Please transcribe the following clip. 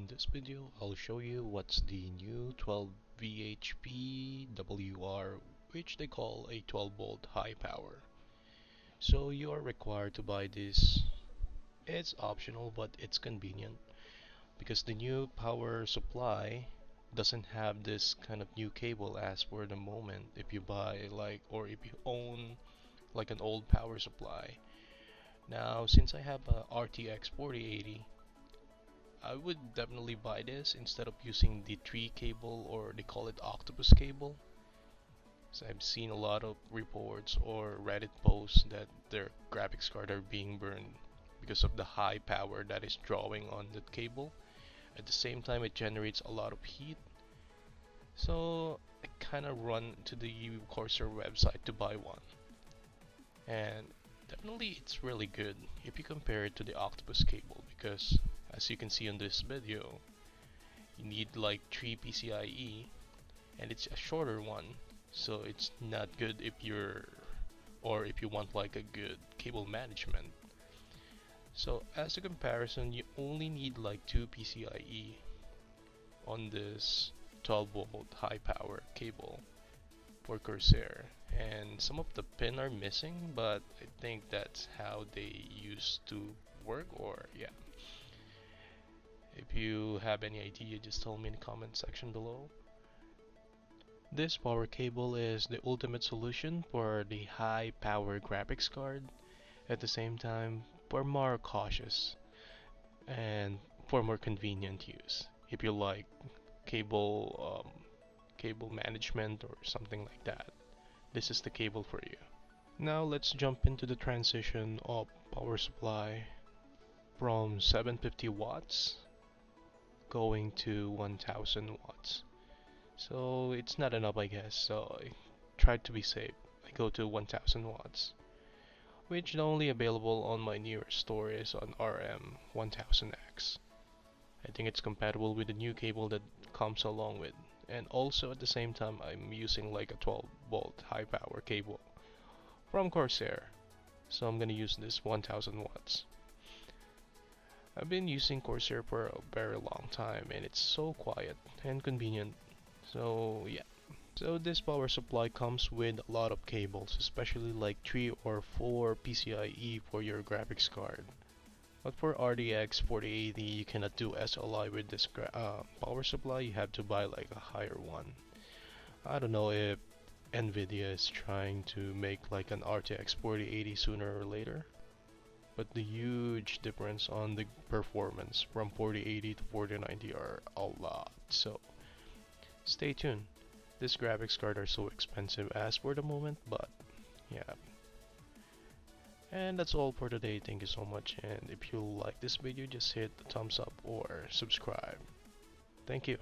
In this video, I'll show you what's the new 12VHPWR, which they call a 12 volt high power. So you are required to buy this. It's optional, but it's convenient because the new power supply doesn't have this kind of new cable as for the moment if you buy or if you own like an old power supply. Now, since I have a RTX 4080, I would definitely buy this instead of using the tree cable, or they call it octopus cable. So I've seen a lot of reports or Reddit posts that their graphics card are being burned because of the high power that is drawing on that cable. At the same time, it generates a lot of heat. So I kind of run to the CORSAIR website to buy one, and definitely it's really good if you compare it to the octopus cable, because as you can see on this video, you need like 3 pcie and it's a shorter one, so it's not good if you want like a good cable management. So as a comparison, you only need like 2 pcie on this 12 volt high power cable for CORSAIR, and some of the pin are missing, but I think that's how they used to work, or yeah. If you have any idea, just tell me in the comment section below. This power cable is the ultimate solution for the high power graphics card, at the same time for more cautious and for more convenient use. If you like cable management or something like that, this is the cable for you. Now let's jump into the transition of power supply from 750 watts going to 1000 watts. So it's not enough, I guess, so I tried to be safe. I go to 1000 watts, which is only available on my nearest store is on RM1000X. I think it's compatible with the new cable that comes along with, and also at the same time I'm using like a 12 volt high power cable from CORSAIR, so I'm gonna use this 1000 watts. I've been using CORSAIR for a very long time, and it's so quiet and convenient. So yeah. So this power supply comes with a lot of cables, especially like 3 or 4 PCIe for your graphics card. But for RTX 4080, you cannot do SLI with this power supply. You have to buy like a higher one. I don't know if Nvidia is trying to make like an RTX 4080 sooner or later, but the huge difference on the performance from 4080 to 4090 are a lot. So stay tuned. This graphics card are so expensive as for the moment, but yeah. And that's all for today. Thank you so much, and if you like this video, just hit the thumbs up or subscribe. Thank you.